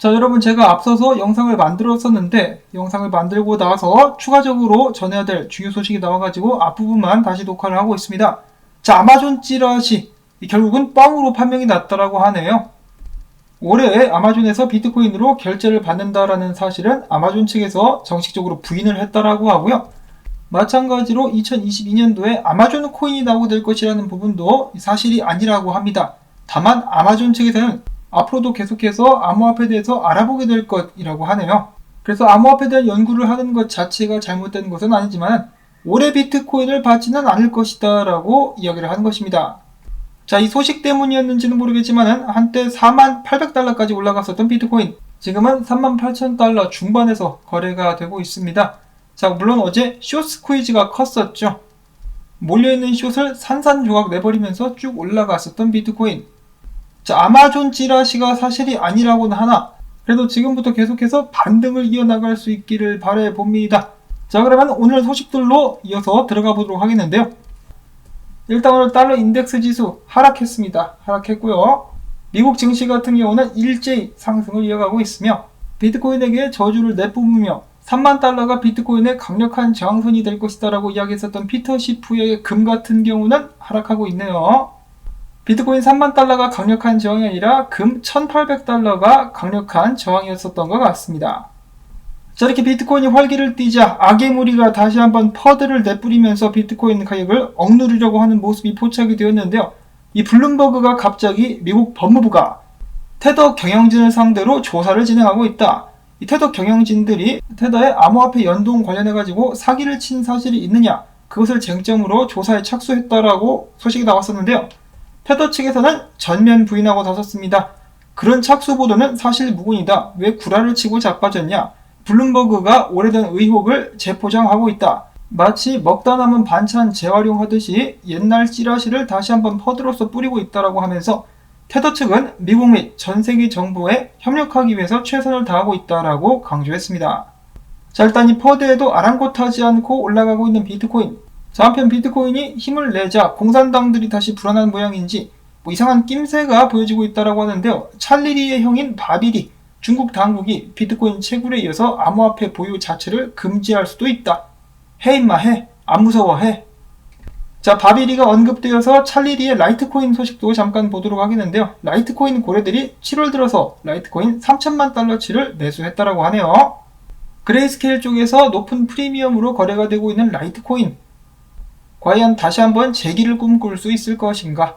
자, 여러분, 제가 앞서서 영상을 만들었었는데 영상을 만들고 나서 추가적으로 전해야 될 중요 소식이 나와가지고 앞부분만 다시 녹화를 하고 있습니다. 자, 아마존 찌라시 결국은 뻥으로 판명이 났다라고 하네요. 올해 아마존에서 비트코인으로 결제를 받는다라는 사실은 아마존 측에서 정식적으로 부인을 했다라고 하고요. 마찬가지로 2022년도에 아마존 코인이 나오게 될 것이라는 부분도 사실이 아니라고 합니다. 다만 아마존 측에서는 앞으로도 계속해서 암호화폐에 대해서 알아보게 될 것이라고 하네요. 그래서 암호화폐에 대한 연구를 하는 것 자체가 잘못된 것은 아니지만 올해 비트코인을 받지는 않을 것이다 라고 이야기를 하는 것입니다. 자, 이 소식 때문이었는지는 모르겠지만 한때 48,800달러까지 올라갔었던 비트코인, 지금은 38,000달러 중반에서 거래가 되고 있습니다. 자, 물론 어제 숏 스퀴즈가 컸었죠. 몰려있는 숏을 산산조각 내버리면서 쭉 올라갔었던 비트코인. 자, 아마존 찌라시가 사실이 아니라고는 하나 그래도 지금부터 계속해서 반등을 이어나갈 수 있기를 바라봅니다. 자, 그러면 오늘 소식들로 이어서 들어가 보도록 하겠는데요. 일단 오늘 달러 인덱스 지수 하락했습니다. 하락했고요. 미국 증시 같은 경우는 일제히 상승을 이어가고 있으며 비트코인에게 저주를 내뿜으며 3만 달러가 비트코인의 강력한 저항선이 될 것이다 라고 이야기했었던 피터 시프의 금 같은 경우는 하락하고 있네요. 비트코인 3만 달러가 강력한 저항이 아니라 금 1800달러가 강력한 저항이었었던 것 같습니다. 자, 이렇게 비트코인이 활기를 띠자 악의 무리가 다시 한번 퍼드를 내뿌리면서 비트코인 가격을 억누르려고 하는 모습이 포착이 되었는데요. 이 블룸버그가 갑자기 미국 법무부가 테더 경영진을 상대로 조사를 진행하고 있다. 이 테더 경영진들이 테더의 암호화폐 연동 관련해가지고 사기를 친 사실이 있느냐, 그것을 쟁점으로 조사에 착수했다라고 소식이 나왔었는데요. 테더 측에서는 전면 부인하고 나섰습니다. 그런 착수 보도는 사실 무근이다. 왜 구라를 치고 자빠졌냐? 블룸버그가 오래된 의혹을 재포장하고 있다. 마치 먹다 남은 반찬 재활용하듯이 옛날 찌라시를 다시 한번 퍼드로서 뿌리고 있다라고 하면서 테더 측은 미국 및 전 세계 정부에 협력하기 위해서 최선을 다하고 있다라고 강조했습니다. 자, 일단 이 퍼드에도 아랑곳하지 않고 올라가고 있는 비트코인. 자, 한편 비트코인이 힘을 내자 공산당들이 다시 불안한 모양인지 이상한 낌새가 보여지고 있다라고 하는데요. 찰리리의 형인 바비리, 중국 당국이 비트코인 채굴에 이어서 암호화폐 보유 자체를 금지할 수도 있다. 해 임마 해. 안 무서워 해. 자, 바비리가 언급되어서 찰리리의 라이트코인 소식도 잠깐 보도록 하겠는데요. 라이트코인 고래들이 7월 들어서 라이트코인 3천만 달러치를 매수했다라고 하네요. 그레이스케일 쪽에서 높은 프리미엄으로 거래가 되고 있는 라이트코인. 과연 다시 한번 재기를 꿈꿀 수 있을 것인가?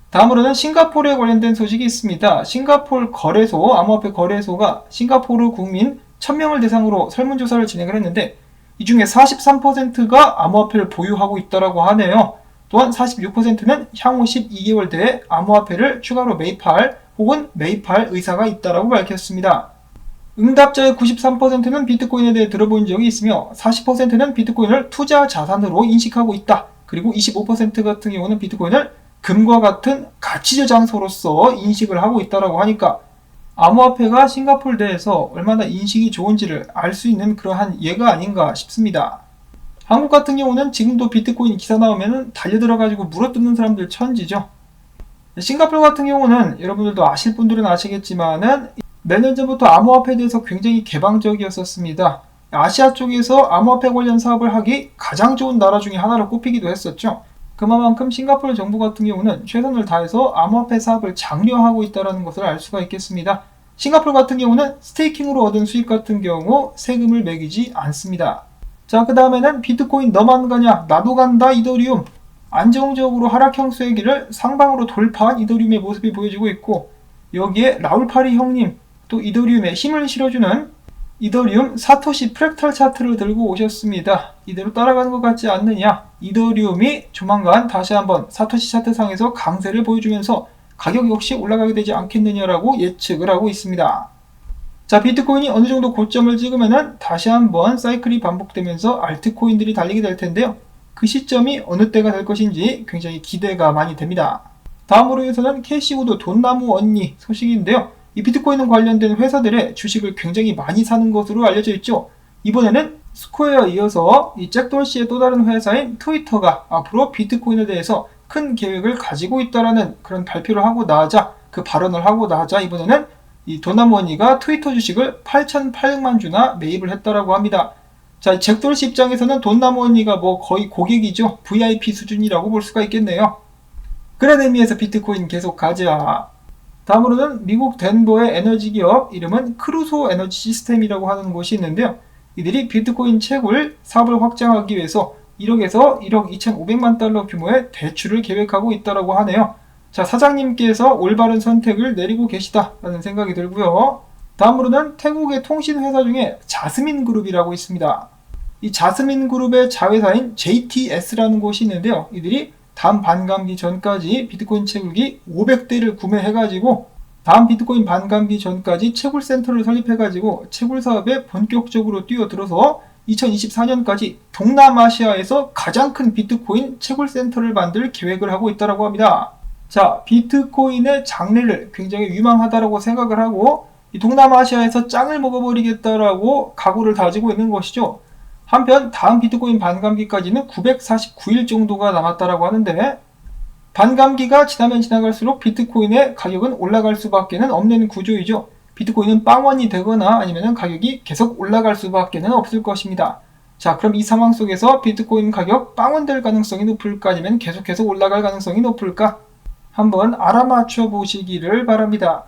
다음으로는 싱가포르에 관련된 소식이 있습니다. 싱가포르 거래소, 암호화폐 거래소가 싱가포르 국민 1000명을 대상으로 설문조사를 진행을 했는데 이 중에 43%가 암호화폐를 보유하고 있다고 하네요. 또한 46%는 향후 12개월 내에 암호화폐를 추가로 매입할 혹은 매입할 의사가 있다고 밝혔습니다. 응답자의 93%는 비트코인에 대해 들어본 적이 있으며 40%는 비트코인을 투자 자산으로 인식하고 있다. 그리고 25% 같은 경우는 비트코인을 금과 같은 가치 저장소로서 인식을 하고 있다고 하니까 암호화폐가 싱가포르 내에서 얼마나 인식이 좋은지를 알 수 있는 그러한 예가 아닌가 싶습니다. 한국 같은 경우는 지금도 비트코인 기사 나오면 달려들어가지고 물어뜯는 사람들 천지죠. 싱가포르 같은 경우는 여러분들도 아실 분들은 아시겠지만은 몇 년 전부터 암호화폐에 대해서 굉장히 개방적이었었습니다. 아시아 쪽에서 암호화폐 관련 사업을 하기 가장 좋은 나라 중에 하나로 꼽히기도 했었죠. 그만큼 싱가포르 정부 같은 경우는 최선을 다해서 암호화폐 사업을 장려하고 있다는 것을 알 수가 있겠습니다. 싱가포르 같은 경우는 스테이킹으로 얻은 수익 같은 경우 세금을 매기지 않습니다. 자, 그 다음에는 비트코인 너만 가냐? 나도 간다 이더리움. 안정적으로 하락형 수혜기를 상방으로 돌파한 이더리움의 모습이 보여지고 있고 여기에 라울파리 형님 또 이더리움에 힘을 실어주는 이더리움 사토시 프랙탈 차트를 들고 오셨습니다. 이대로 따라가는 것 같지 않느냐? 이더리움이 조만간 다시 한번 사토시 차트상에서 강세를 보여주면서 가격 역시 올라가게 되지 않겠느냐라고 예측을 하고 있습니다. 자, 비트코인이 어느 정도 고점을 찍으면은 다시 한번 사이클이 반복되면서 알트코인들이 달리게 될 텐데요. 그 시점이 어느 때가 될 것인지 굉장히 기대가 많이 됩니다. 다음으로 해서는 캐시우드 돈나무 언니 소식인데요. 이 비트코인 관련된 회사들의 주식을 굉장히 많이 사는 것으로 알려져 있죠. 이번에는 스퀘어에 이어서 이 잭돌시의 또 다른 회사인 트위터가 앞으로 비트코인에 대해서 큰 계획을 가지고 있다라는 그런 발표를 하고 나자 그 발언을 하고 나자 이번에는 이 도나모니가 트위터 주식을 8,800만 주나 매입을 했다라고 합니다. 자, 잭도르씨 입장에서는 돈나머니가 뭐 거의 고객이죠. VIP 수준이라고 볼 수가 있겠네요. 그런 의미에서 비트코인 계속 가자. 다음으로는 미국 덴버의 에너지 기업 이름은 크루소 에너지 시스템이라고 하는 곳이 있는데요. 이들이 비트코인 채굴 사업을 확장하기 위해서 1억에서 1억 2,500만 달러 규모의 대출을 계획하고 있다고 하네요. 자, 사장님께서 올바른 선택을 내리고 계시다라는 생각이 들고요. 다음으로는 태국의 통신회사 중에 자스민 그룹이라고 있습니다. 이 자스민 그룹의 자회사인 JTS라는 곳이 있는데요. 이들이 다음 반감기 전까지 비트코인 채굴기 500대를 구매해가지고 다음 비트코인 반감기 전까지 채굴 센터를 설립해가지고 채굴 사업에 본격적으로 뛰어들어서 2024년까지 동남아시아에서 가장 큰 비트코인 채굴 센터를 만들 계획을 하고 있다고 합니다. 자, 비트코인의 장래를 굉장히 유망하다고 생각을 하고 이 동남아시아에서 짱을 먹어버리겠다라고 각오를 다지고 있는 것이죠. 한편 다음 비트코인 반감기까지는 949일 정도가 남았다고 하는데 반감기가 지나면 지나갈수록 비트코인의 가격은 올라갈 수밖에 없는 구조이죠. 비트코인은 빵원이 되거나 아니면 가격이 계속 올라갈 수밖에 없을 것입니다. 자, 그럼 이 상황 속에서 비트코인 가격 빵원 될 가능성이 높을까 아니면 계속 올라갈 가능성이 높을까? 한번 알아맞혀 보시기를 바랍니다.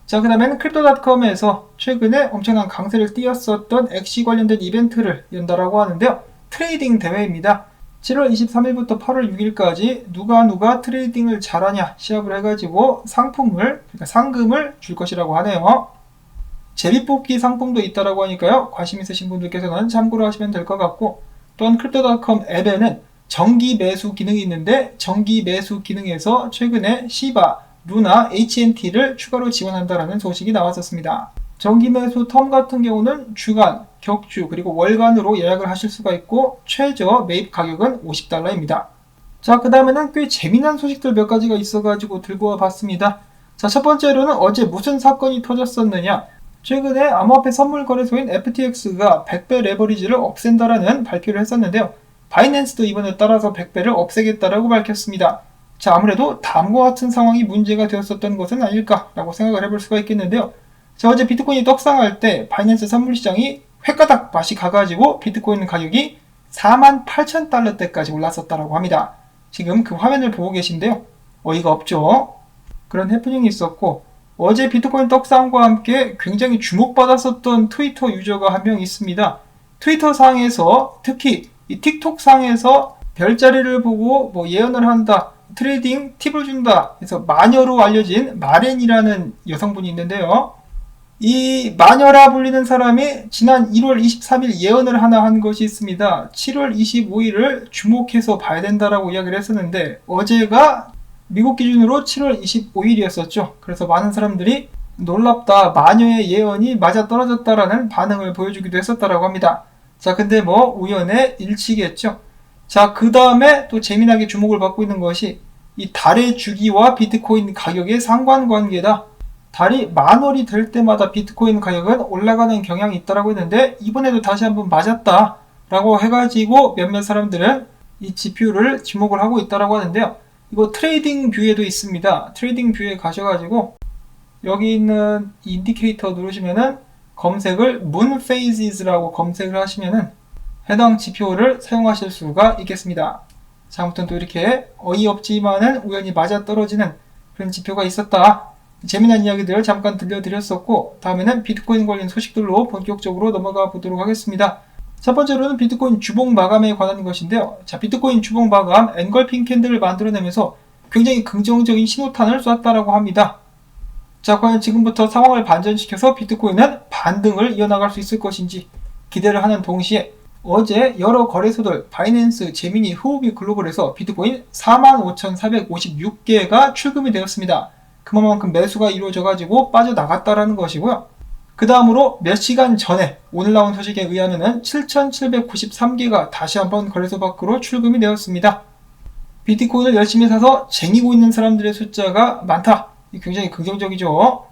자, 그 다음에는 크립토닷컴에서 최근에 엄청난 강세를 띄었었던 엑시 관련된 이벤트를 연다라고 하는데요. 트레이딩 대회입니다. 7월 23일부터 8월 6일까지 누가 트레이딩을 잘하냐 시합을 해가지고 그러니까 상금을 줄 것이라고 하네요. 제비뽑기 상품도 있다라고 하니까요. 관심 있으신 분들께서는 참고로 하시면 될 것 같고, 또한 크립토닷컴 앱에는 정기 매수 기능이 있는데 정기 매수 기능에서 최근에 시바, 루나, HNT를 추가로 지원한다라는 소식이 나왔었습니다. 정기 매수 텀 같은 경우는 주간, 격주, 그리고 월간으로 예약을 하실 수가 있고 최저 매입 가격은 $50입니다. 자, 그 다음에는 꽤 재미난 소식들 몇 가지가 있어가지고 들고 와봤습니다. 자, 첫 번째로는 어제 무슨 사건이 터졌었느냐. 최근에 암호화폐 선물 거래소인 FTX가 100배 레버리지를 없앤다라는 발표를 했었는데요. 바이낸스도 이번에 따라서 100배를 없애겠다라고 밝혔습니다. 자, 아무래도 다음과 같은 상황이 문제가 되었었던 것은 아닐까라고 생각을 해볼 수가 있겠는데요. 자, 어제 비트코인이 떡상할 때 바이낸스 선물시장이 획가닥 맛이 가가지고 비트코인 가격이 48,000달러대까지 올랐었다라고 합니다. 지금 그 화면을 보고 계신데요. 어이가 없죠? 그런 해프닝이 있었고, 어제 비트코인 떡상과 함께 굉장히 주목받았었던 트위터 유저가 한 명 있습니다. 트위터 상에서 특히 이 틱톡 상에서 별자리를 보고 뭐 예언을 한다, 트레이딩 팁을 준다 해서 마녀로 알려진 마렌이라는 여성분이 있는데요. 이 마녀라 불리는 사람이 지난 1월 23일 예언을 하나 한 것이 있습니다. 7월 25일을 주목해서 봐야 된다라고 이야기를 했었는데 어제가 미국 기준으로 7월 25일이었었죠. 그래서 많은 사람들이 놀랍다, 마녀의 예언이 맞아떨어졌다라는 반응을 보여주기도 했었다라고 합니다. 자, 근데 뭐 우연의 일치겠죠. 자, 그 다음에 또 재미나게 주목을 받고 있는 것이 이 달의 주기와 비트코인 가격의 상관관계다. 달이 10,000원이 될 때마다 비트코인 가격은 올라가는 경향이 있다라고 했는데 이번에도 다시 한번 맞았다라고 해가지고 몇몇 사람들은 이 지표를 지목을 하고 있다라고 하는데요. 이거 트레이딩 뷰에도 있습니다. 트레이딩 뷰에 가셔가지고 여기 있는 인디케이터 누르시면은 검색을 Moon Phases라고 검색을 하시면은 해당 지표를 사용하실 수가 있겠습니다. 자, 아무튼 또 이렇게 어이없지만은 우연히 맞아떨어지는 그런 지표가 있었다. 재미난 이야기들 잠깐 들려드렸었고, 다음에는 비트코인 관련 소식들로 본격적으로 넘어가 보도록 하겠습니다. 첫 번째로는 비트코인 주봉 마감에 관한 것인데요. 자, 비트코인 주봉 마감 엔걸핑 캔들을 만들어내면서 굉장히 긍정적인 신호탄을 쐈다라고 합니다. 자, 과연 지금부터 상황을 반전시켜서 비트코인은 반등을 이어나갈 수 있을 것인지 기대를 하는 동시에 어제 여러 거래소들 바이낸스, 제미니, 후오비 글로벌에서 비트코인 45,456개가 출금이 되었습니다. 그만큼 매수가 이루어져가지고 빠져나갔다라는 것이고요. 그 다음으로 몇 시간 전에 오늘 나온 소식에 의하면 7,793개가 다시 한번 거래소 밖으로 출금이 되었습니다. 비트코인을 열심히 사서 쟁이고 있는 사람들의 숫자가 많다. 굉장히 긍정적이죠.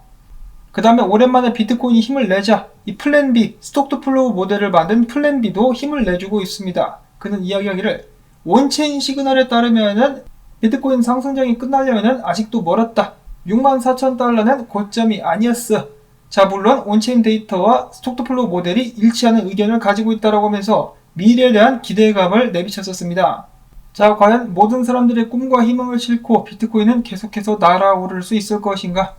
그 다음에 오랜만에 비트코인이 힘을 내자 이 플랜 B, 스톡 투 플로우 모델을 만든 플랜 B도 힘을 내주고 있습니다. 그는 이야기하기를 온체인 시그널에 따르면은 비트코인 상승장이 끝나려면은 아직도 멀었다. 64,000달러는 고점이 아니었어. 자, 물론 온체인 데이터와 스톡프로 모델이 일치하는 의견을 가지고 있다고 하면서 미래에 대한 기대감을 내비쳤었습니다. 자, 과연 모든 사람들의 꿈과 희망을 싣고 비트코인은 계속해서 날아오를 수 있을 것인가?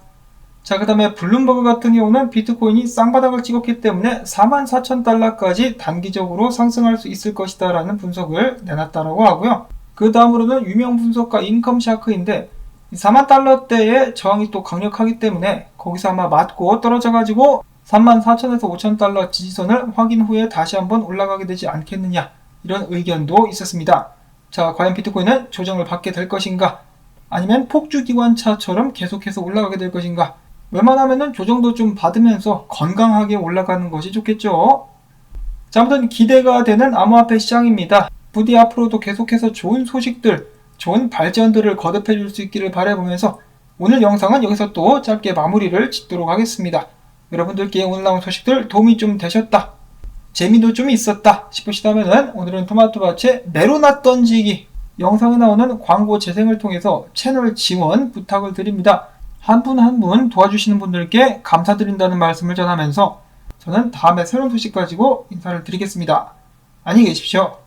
자, 그 다음에 블룸버그 같은 경우는 비트코인이 쌍바닥을 찍었기 때문에 44,000달러까지 단기적으로 상승할 수 있을 것이다 라는 분석을 내놨다고 하고요. 그 다음으로는 유명 분석가 인컴샤크인데 40,000달러대의 저항이 또 강력하기 때문에 거기서 아마 맞고 떨어져가지고 34,000에서 5,000달러 지지선을 확인 후에 다시 한번 올라가게 되지 않겠느냐, 이런 의견도 있었습니다. 자, 과연 비트코인은 조정을 받게 될 것인가, 아니면 폭주기관차처럼 계속해서 올라가게 될 것인가. 웬만하면은 조정도 좀 받으면서 건강하게 올라가는 것이 좋겠죠. 자, 아무튼 기대가 되는 암호화폐 시장입니다. 부디 앞으로도 계속해서 좋은 소식들, 좋은 발전들을 거듭해 줄 수 있기를 바라보면서 오늘 영상은 여기서 또 짧게 마무리를 짓도록 하겠습니다. 여러분들께 오늘 나온 소식들 도움이 좀 되셨다, 재미도 좀 있었다 싶으시다면 오늘은 토마토밭에 메로나 던지기 영상에 나오는 광고 재생을 통해서 채널 지원 부탁을 드립니다. 한 분 한 분 도와주시는 분들께 감사드린다는 말씀을 전하면서 저는 다음에 새로운 소식 가지고 인사를 드리겠습니다. 안녕히 계십시오.